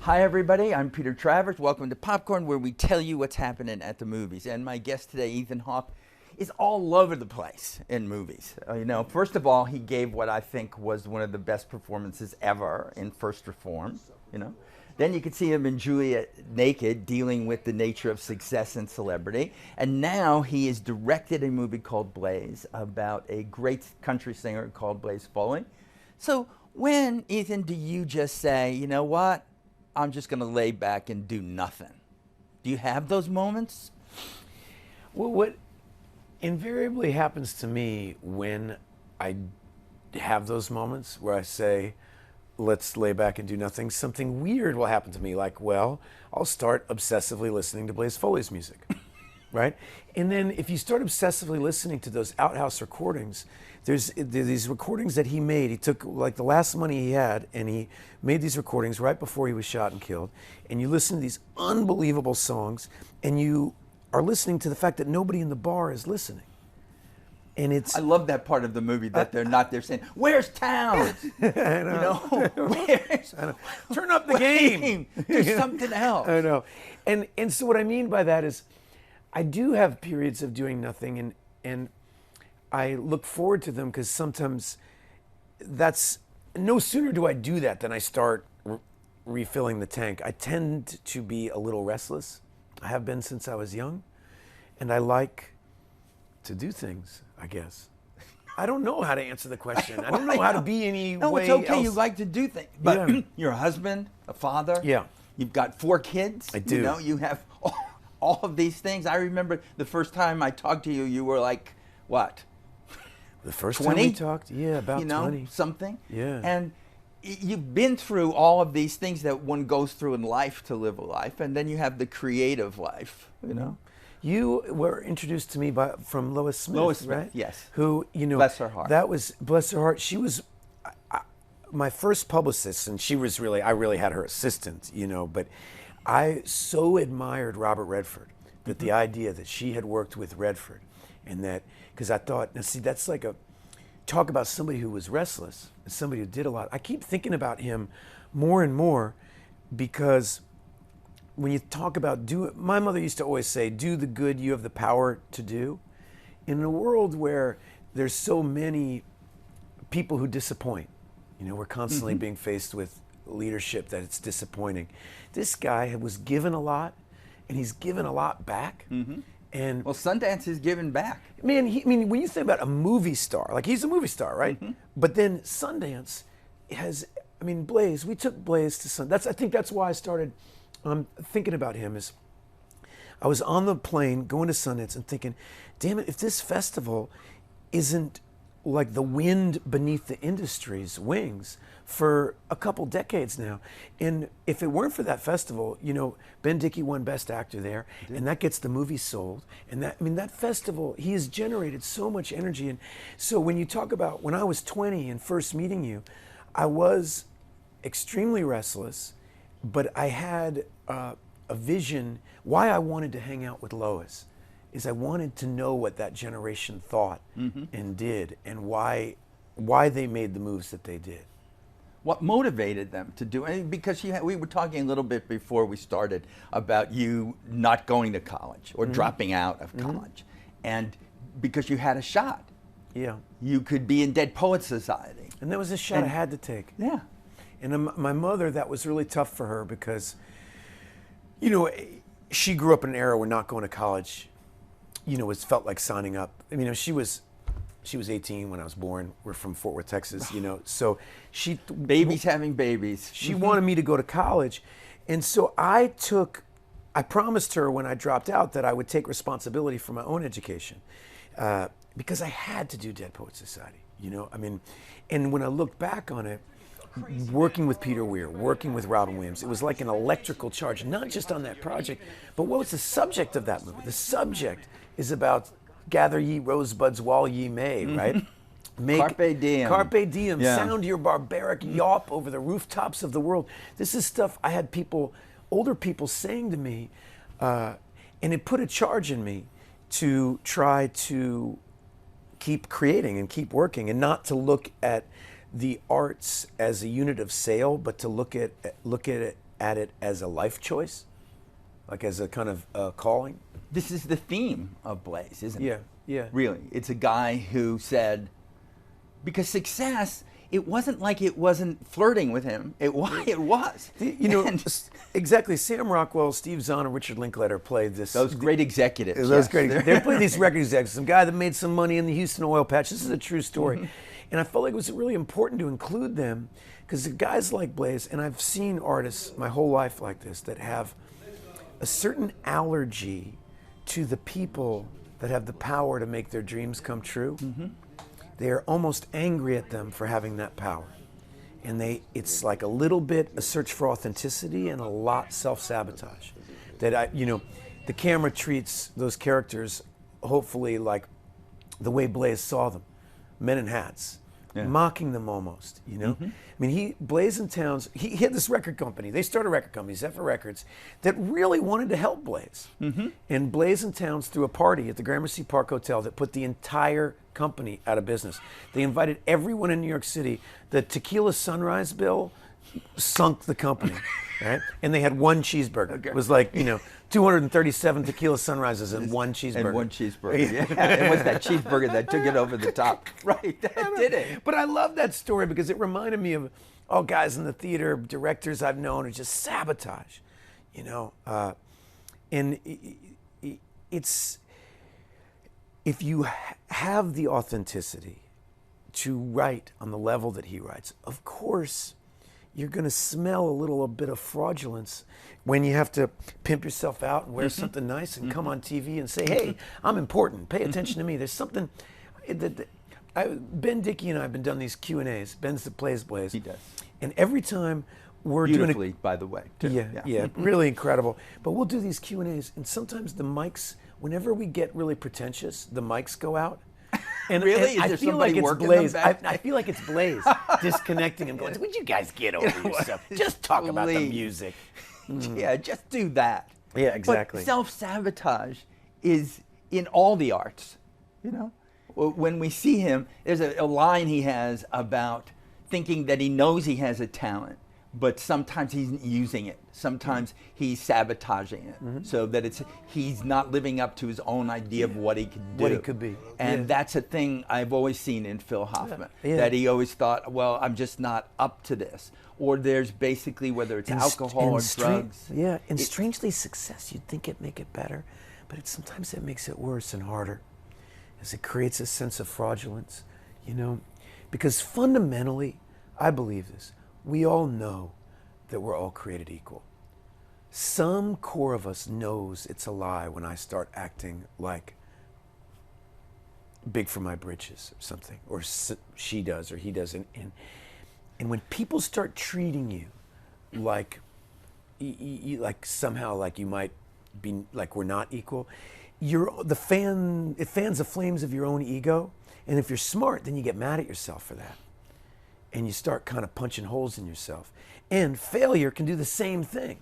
Hi, everybody. I'm Peter Travers. Welcome to Popcorn, where we tell you what's happening at the movies. And my guest today, Ethan Hawke, is all over the place in movies. First of all, he gave what I think was one of the best performances ever in First Reform. Then you could see him in Juliet Naked, dealing with the nature of success and celebrity. And now he has directed a movie called Blaze about a great country singer called Blaze Foley. So when, Ethan, do you just say, you know what? I'm just going to lay back and do nothing. Do you have those moments? Well, what invariably happens to me when I have those moments where I say, let's lay back and do nothing, something weird will happen to me. Like, well, I'll start obsessively listening to Blaze Foley's music, right? And then if you start obsessively listening to those outhouse recordings, there's these recordings that he made. He took like the last money he had and he made these recordings right before he was shot and killed. And you listen to these unbelievable songs and you are listening to the fact that nobody in the bar is listening. And I love that part of the movie that they're not there saying, "Where's Towns?" I know. Where's, I know. Turn up the game. Do something else. I know. And so what I mean by that is I do have periods of doing nothing and I look forward to them because sometimes that's no sooner do I do that than I start refilling the tank. I tend to be a little restless. I have been since I was young, and I like to do things, I guess. I don't know how to answer the question. I don't know how to be any No, way it's okay. else. You like to do things, but Yeah. you're a husband, a father. Yeah. You've got 4 kids. I do. You have all of these things. I remember the first time I talked to you, you were like, what? The first 20? time we talked, yeah, about 20. Something. Yeah. And you've been through all of these things that one goes through in life to live a life, and then you have the creative life, You were introduced to me from Lois Smith, Lois Smith, right? yes. Who, Bless her heart. That was, bless her heart, she was my first publicist, and I really had her assistant, but I so admired Robert Redford that the idea that she had worked with Redford, and that, because I thought, now see, that's like talk about somebody who was restless, and somebody who did a lot. I keep thinking about him more and more because when you talk about my mother used to always say, do the good you have the power to do. In a world where there's so many people who disappoint, we're constantly being faced with leadership that it's disappointing. This guy was given a lot, and he's given a lot back. And Well, Sundance is giving back. man, when you think about a movie star, like he's a movie star, right? But then Sundance has, Blaze. We took Blaze to Sundance. I think that's why I started thinking about him. Is I was on the plane going to Sundance and thinking, damn it, if this festival isn't like the wind beneath the industry's wings for a couple decades now, and if it weren't for that festival, Ben Dickey won Best Actor there, and that gets the movie sold, and that festival, he has generated so much energy. And so when you talk about when I was 20 and first meeting you, I was extremely restless, but I had a vision. Why I wanted to hang out with Lois is I wanted to know what that generation thought and did, and why they made the moves that they did. What motivated them to do it? Because we were talking a little bit before we started about you not going to college or dropping out of college, and because you had a shot. Yeah. You could be in Dead Poets Society. And that was a shot I had to take. Yeah. And my mother, that was really tough for her because, she grew up in an era where not going to college, was felt like signing up. She was 18 when I was born. We're from Fort Worth, Texas, so she... Babies having babies. She wanted me to go to college. And so I promised her when I dropped out that I would take responsibility for my own education because I had to do Dead Poets Society, and when I look back on it, working with Peter Weir, working with Robin Williams, it was like an electrical charge, not just on that project, but what was the subject of that movie? The subject is about gather ye rosebuds while ye may, right? Carpe diem. Carpe diem. Yeah. Sound your barbaric yawp over the rooftops of the world. This is stuff I had older people saying to me, and it put a charge in me to try to keep creating and keep working, and not to look at the arts as a unit of sale, but to look at it at it as a life choice, like as a kind of calling. This is the theme of Blaze, isn't it? Yeah, yeah. Really, it's a guy who said, because success, it wasn't like it wasn't flirting with him. It was. You know, exactly. Sam Rockwell, Steve Zahn, and Richard Linklater played this. Those great executives. Those great. They played these record executives. Some guy that made some money in the Houston oil patch. This is a true story, and I felt like it was really important to include them because guys like Blaze, and I've seen artists my whole life like this that have a certain allergy to the people that have the power to make their dreams come true. They are almost angry at them for having that power. And it's like a little bit a search for authenticity and a lot self-sabotage. That the camera treats those characters hopefully like the way Blaze saw them, men in hats, mocking them almost, I mean, Blaze and Towns, he had this record company. They started a record company, Zephyr Records, that really wanted to help Blaze. And Blaze and Towns threw a party at the Gramercy Park Hotel that put the entire company out of business. They invited everyone in New York City. The Tequila Sunrise bill sunk the company, right? And they had one cheeseburger. It was like, 237 Tequila Sunrises and one cheeseburger. And one cheeseburger, yeah. It was that cheeseburger that took it over the top. Right, that did it. But I love that story because it reminded me of all guys in the theater, directors I've known who just sabotage, and it's, if you have the authenticity to write on the level that he writes, of course, you're going to smell a little bit of fraudulence when you have to pimp yourself out and wear something nice and come on TV and say, hey, I'm important. Pay attention to me. There's something Ben Dickey and I have been doing these Q&As. Ben's the plays Blaze. He does. And every time we're beautifully, doing by the way. Too. Yeah, really incredible. But we'll do these Q&As, and sometimes the mics, whenever we get really pretentious, the mics go out. And, really? and Is there I feel somebody like it's working Blaze. them back? I feel like it's Blaze disconnecting and going, would you guys get over yourself? Just talk about the music. Yeah, just do that. Yeah, exactly. But self-sabotage is in all the arts, When we see him, there's a line he has about thinking that he knows he has a talent, but sometimes he's using it. Sometimes he's sabotaging it, so that he's not living up to his own idea of what he could do. What he could be. And that's a thing I've always seen in Phil Hoffman, that he always thought, well, I'm just not up to this. Or there's basically, whether it's alcohol or drugs. Yeah, and strangely, success, you'd think it'd make it better, but sometimes it makes it worse and harder, as it creates a sense of fraudulence, Because fundamentally, I believe this, we all know that we're all created equal. Some core of us knows it's a lie when I start acting like big for my britches or something, or she does or he does. And when people start treating you like somehow like you might be, like we're not equal, it fans the flames of your own ego. And if you're smart, then you get mad at yourself for that. And you start kind of punching holes in yourself. And failure can do the same thing.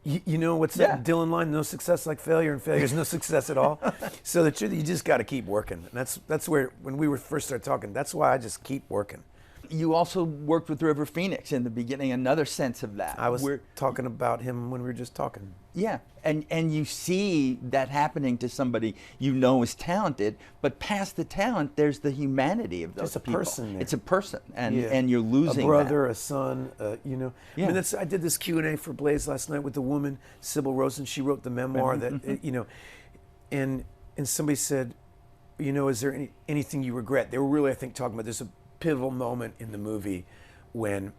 You know what's that Dylan line? No success like failure, and failure is no success at all. So the truth, you just got to keep working. And that's where, when we first started talking, that's why I just keep working. You also worked with River Phoenix in the beginning, another sense of that. I was talking about him when we were just talking. Yeah, and you see that happening to somebody is talented, but past the talent, there's the humanity of those people. It's a person there. It's a person, and you're losing a brother, that. a son, Yeah. I mean, I did this Q&A for Blaze last night with the woman, Sybil Rosen. She wrote the memoir that, and somebody said, is there anything you regret? They were really, I think, talking about this. Pivotal moment in the movie when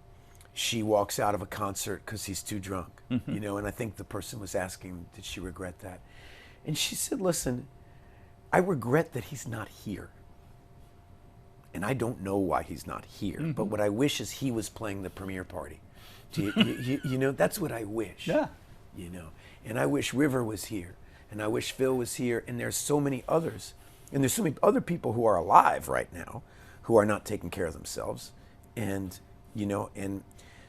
she walks out of a concert because he's too drunk, and I think the person was asking, did she regret that? And she said, listen, I regret that he's not here. And I don't know why he's not here, but what I wish is he was playing the premiere party. That's what I wish. Yeah. And I wish River was here, and I wish Phil was here, and there's so many others. And there's so many other people who are alive right now who are not taking care of themselves, and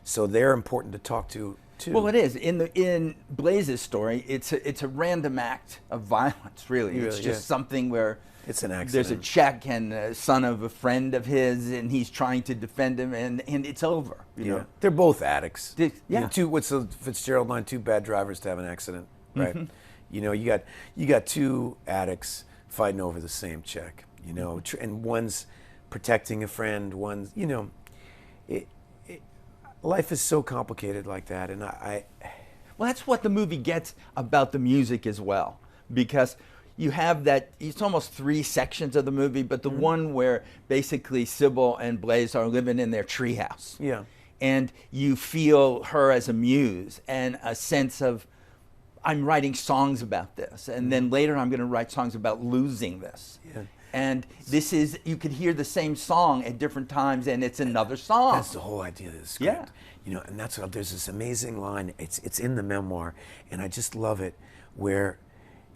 so they're important to talk to too. Well, it is. In Blaze's story, it's a random act of violence, really. It's just something where it's an accident. There's a check and a son of a friend of his, and he's trying to defend him, and it's over. You know? They're both addicts. Yeah. You know, what's the Fitzgerald line? 2 bad drivers to have an accident, right? You know, you got 2 addicts fighting over the same check. You know, and one's protecting a friend. One's, you know, life is so complicated like that, and Well, that's what the movie gets about the music as well, because you have that, it's almost 3 sections of the movie, but the one where basically Sybil and Blaze are living in their treehouse. Yeah. And you feel her as a muse and a sense of, I'm writing songs about this, and then later I'm going to write songs about losing this. Yeah. And this is, you could hear the same song at different times, and it's another song. That's the whole idea of the script. Yeah. You know, and that's what, there's this amazing line, it's in the memoir, and I just love it, where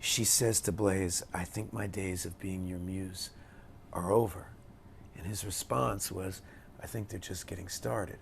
she says to Blaze, I think my days of being your muse are over. And his response was, I think they're just getting started.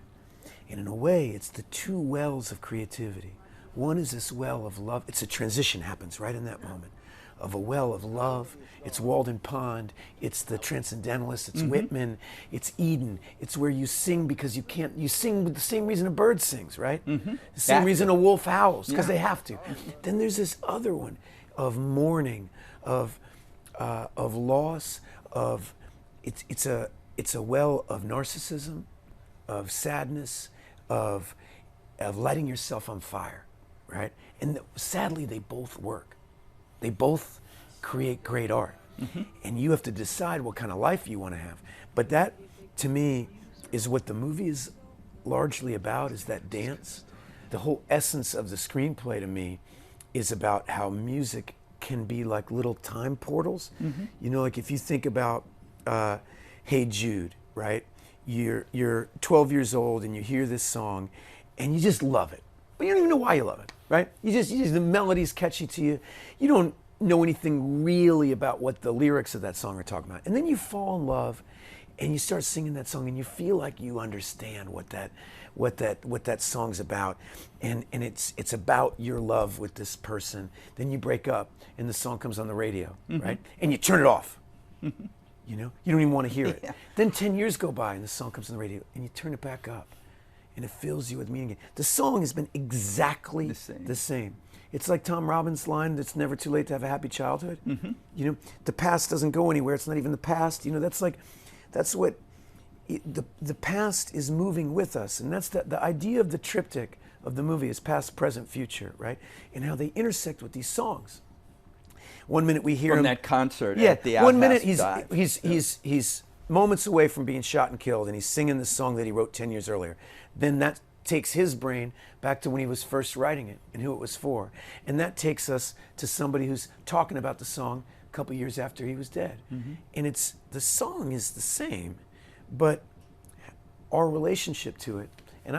And in a way, it's the 2 wells of creativity. One is this well of love. It's a transition happens right in that moment of a well of love. It's Walden Pond. It's the Transcendentalists. It's Whitman. It's Eden. It's where you sing because you can't. You sing with the same reason a bird sings, right? The same reason a wolf howls, because they have to. Then there's this other one of mourning, of loss, of it's a well of narcissism, of sadness, of lighting yourself on fire, right? And sadly, they both work. They both create great art. And you have to decide what kind of life you want to have. But that, to me, is what the movie is largely about, is that dance. The whole essence of the screenplay to me is about how music can be like little time portals. You know, like if you think about Hey Jude, right? You're 12 years old and you hear this song and you just love it. But you don't even know why you love it, right? You just the melody's catchy to you. You don't know anything really about what the lyrics of that song are talking about. And then you fall in love and you start singing that song and you feel like you understand what that song's about. And it's about your love with this person. Then you break up and the song comes on the radio, right? And you turn it off. You know, you don't even want to hear it. Then 10 years go by and the song comes on the radio and you turn it back up and it fills you with meaning. The song has been exactly the same. It's like Tom Robbins' line, it's never too late to have a happy childhood. You know, the past doesn't go anywhere. It's not even the past. You know, that's what, the past is moving with us. And that's the idea of the triptych of the movie is past, present, future, right? And how they intersect with these songs. One minute we hear from him, that concert at the One minute Outhouse he's moments away from being shot and killed, and he's singing this song that he wrote 10 years earlier. Then that takes his brain back to when he was first writing it and who it was for, and that takes us to somebody who's talking about the song a couple years after he was dead. And it's the song is the same, but our relationship to it. And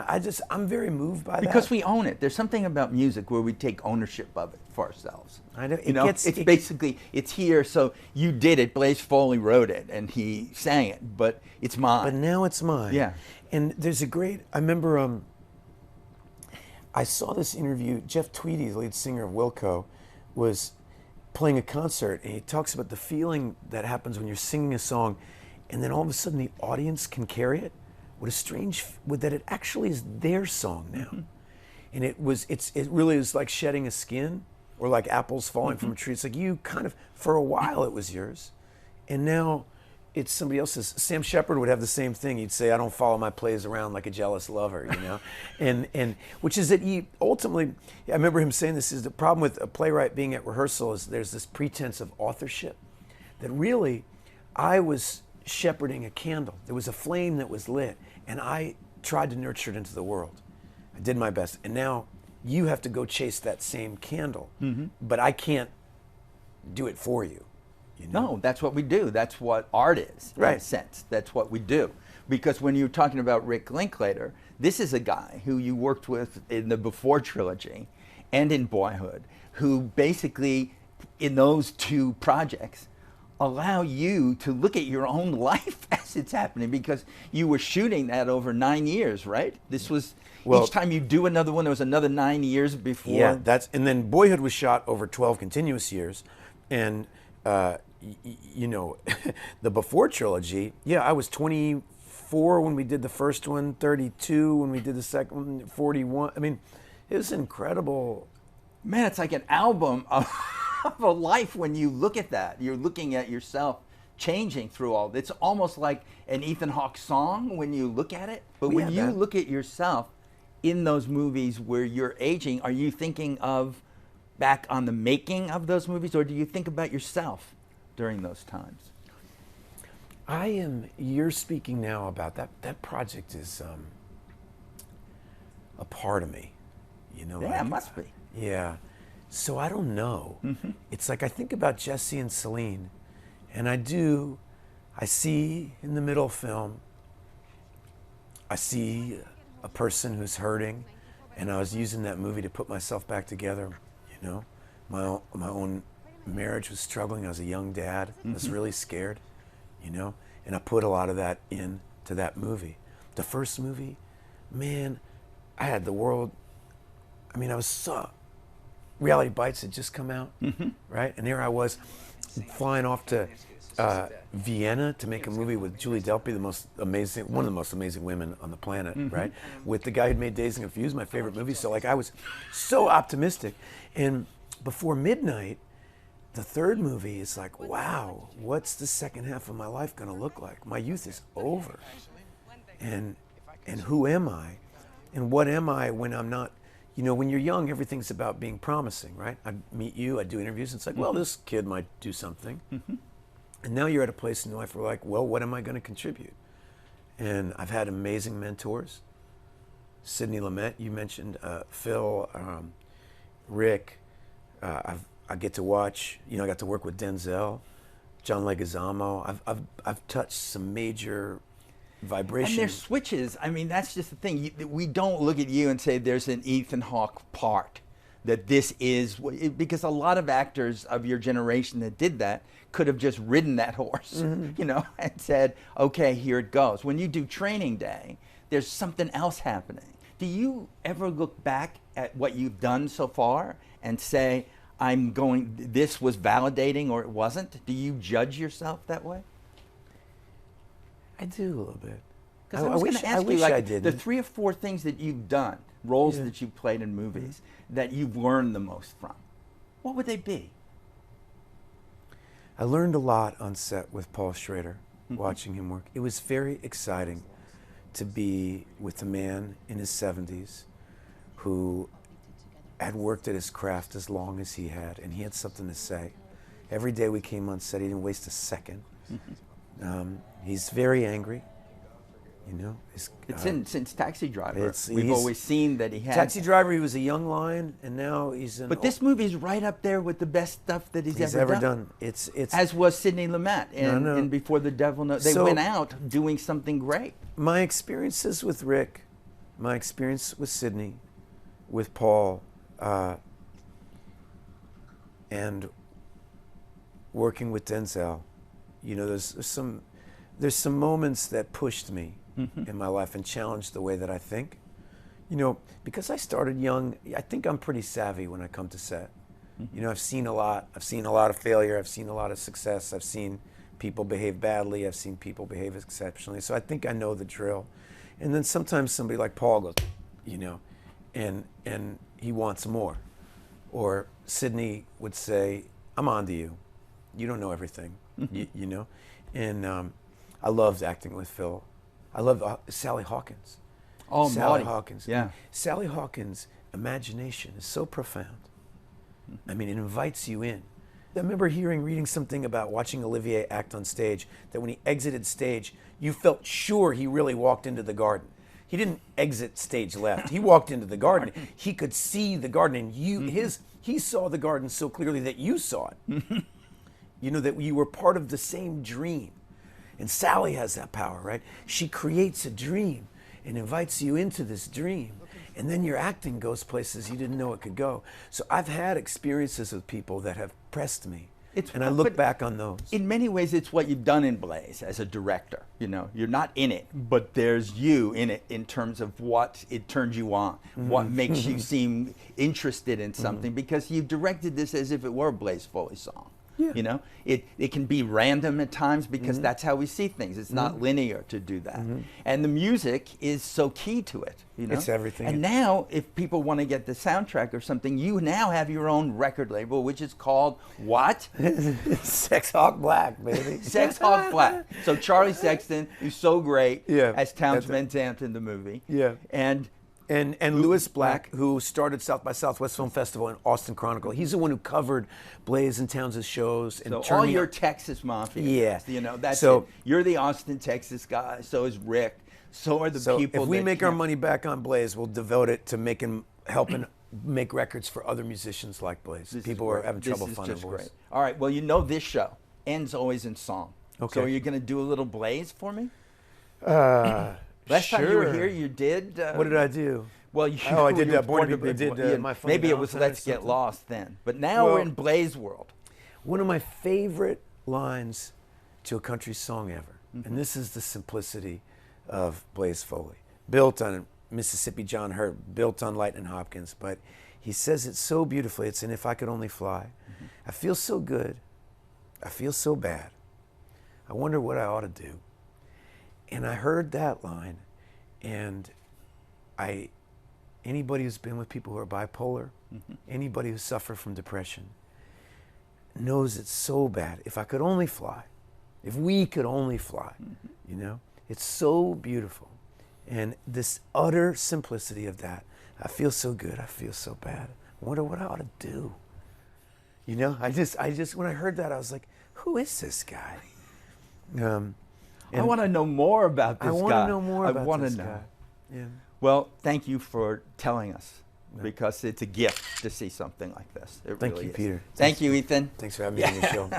I'm very moved by that. Because we own it. There's something about music where we take ownership of it for ourselves. I know. It's basically, it's here, so you did it. Blaze Foley wrote it, and he sang it, but it's mine. But now it's mine. Yeah. And there's I remember I saw this interview, Jeff Tweedy, the lead singer of Wilco, was playing a concert, and he talks about the feeling that happens when you're singing a song, and then all of a sudden the audience can carry it. What a strange, that it actually is their song now. And it really is like shedding a skin, or like apples falling from a tree. It's like you kind of, for a while it was yours, and now it's somebody else's. Sam Shepard would have the same thing. He'd say, I don't follow my plays around like a jealous lover, you know? and which is that he ultimately, I remember him saying this, is the problem with a playwright being at rehearsal is there's this pretense of authorship, that really I was shepherding a candle. There was a flame that was lit, and I tried to nurture it into the world. I did my best, and now you have to go chase that same candle, but I can't do it for you. You know? No, that's what we do. That's what art is, in a sense. That's what we do. Because when you're talking about Rick Linklater, this is a guy who you worked with in the Before trilogy and in Boyhood, who basically, in those 2 projects, allow you to look at your own life as it's happening? Because you were shooting that over 9 years, right? This was, each time you do another one, there was another 9 years before. Yeah, and then Boyhood was shot over 12 continuous years. And, you know, the Before trilogy, yeah, I was 24 when we did the first one, 32 when we did the second one, 41. I mean, it was incredible. Man, it's like an album of a life when you look at that. You're looking at yourself changing through all. It's almost like an Ethan Hawke song when you look at it. But when you look at yourself in those movies where you're aging, are you thinking of back on the making of those movies, or do you think about yourself during those times? You're speaking now about that project is a part of me, you know? Yeah, like, it must be. Yeah. So I don't know. It's like I think about Jesse and Celine, and I see in the middle film, I see a person who's hurting, and I was using that movie to put myself back together, you know? My own marriage was struggling. I was a young dad. I was really scared, you know? And I put a lot of that into that movie. The first movie, man, I had the world, I mean, I was so, Reality Bites had just come out, right? And here I was flying off to Vienna to make a movie with Julie Delpy, one of the most amazing women on the planet, right? With the guy who made Dazed and Confused, my favorite movie. So like I was so optimistic. And Before Midnight, the third movie is like, wow, what's the second half of my life gonna look like? My youth is over. And who am I? And what am I when I'm not? You know, when you're young, everything's about being promising, right? I meet you, I do interviews, and it's like, well, this kid might do something. And now you're at a place in your life where like, well, what am I going to contribute? And I've had amazing mentors. Sidney Lumet, you mentioned, Phil, Rick. I get to watch, you know, I got to work with Denzel, John Leguizamo. I've touched some major vibration. And there's switches. I mean, that's just the thing. We don't look at you and say there's an Ethan Hawke part, that this is, because a lot of actors of your generation that did that could have just ridden that horse, you know, and said, okay, here it goes. When you do Training Day, there's something else happening. Do you ever look back at what you've done so far and say, this was validating or it wasn't? Do you judge yourself that way? I do a little bit. Because I was going to ask you, like, the 3 or 4 things that you've done, roles that you've played in movies, that you've learned the most from, what would they be? I learned a lot on set with Paul Schrader, watching him work. It was very exciting to be with a man in his 70s who had worked at his craft as long as he had, and he had something to say. Every day we came on set, he didn't waste a second. He's very angry, you know. Since Taxi Driver, we've always seen that he had. Taxi Driver, he was a young lion, and now he's an. But this movie is right up there with the best stuff that he's ever done. It's as was Sidney Lumet in Before the Devil Knows. They went out doing something great. My experiences with Rick, my experience with Sidney, with Paul, and working with Denzel, you know, there's some moments that pushed me in my life and challenged the way that I think. You know, because I started young, I think I'm pretty savvy when I come to set. You know, I've seen a lot. I've seen a lot of failure. I've seen a lot of success. I've seen people behave badly. I've seen people behave exceptionally. So I think I know the drill. And then sometimes somebody like Paul goes, you know, and he wants more. Or Sidney would say, I'm on to you. You don't know everything, you know? And I loved acting with Phil. I loved Sally Hawkins. Oh, Sally Hawkins. Yeah. Sally Hawkins' imagination is so profound. I mean, it invites you in. I remember reading something about watching Olivier act on stage, that when he exited stage, you felt sure he really walked into the garden. He didn't exit stage left. He walked into the garden. He could see the garden, and he saw the garden so clearly that you saw it. You know, that you were part of the same dream. And Sally has that power, right? She creates a dream and invites you into this dream. And then your acting goes places you didn't know it could go. So I've had experiences with people that have pressed me. And I look back on those. In many ways, it's what you've done in Blaze as a director. You know, you're not in it, but there's you in it in terms of what it turns you on, what makes you seem interested in something, because you've directed this as if it were a Blaze Foley song. Yeah. You know, it can be random at times because that's how we see things. It's not linear to do that. And the music is so key to it. You know? It's everything. And now, if people want to get the soundtrack or something, you now have your own record label, which is called what? Sex Hawke Black, baby. Sex Hawke Black. So Charlie Sexton, who's so great, Yeah. as Townes Van Zandt in the movie. Yeah. And Lewis Black, who started South by Southwest Film Festival and Austin Chronicle. He's the one who covered Blaze and Townes' shows. And so all your Texas Mafia. Yeah. Guys, you know, that's So- it. You're the Austin, Texas guy. So is Rick. So are the So people. if we that make our can't- money back on Blaze, we'll devote it to helping make records for other musicians like Blaze. This People is are great. having trouble This is finding just voice. great. All right. Well, you know this show ends always in song. Okay. So are you going to do a little Blaze for me? Last Sure. time you were here, you did. What did I do? Well, you, I did, you were Born to Born Be- I did, yeah, My Funny maybe it was Valentine or Let's Get something. Lost then, but now Well- we're in Blaze world. One of my favorite lines to a country song ever, and this is the simplicity of Blaze Foley, built on Mississippi John Hurt, built on Lightning Hopkins, but he says it so beautifully. It's in If I Could Only Fly. I feel so good. I feel so bad. I wonder what I ought to do. And I heard that line, and anybody who's been with people who are bipolar, anybody who suffered from depression, knows it's so bad. If I could only fly, if we could only fly, you know, it's so beautiful. And this utter simplicity of that, I feel so good, I feel so bad. I wonder what I ought to do. You know, I just, when I heard that, I was like, who is this guy? I want to know more about this guy. I want to know more about wanna this know. guy. Yeah. Well, thank you for telling us, because it's a gift to see something like this. It Thank really you, is. Peter. Thank you, Ethan. Thanks for having me on the show.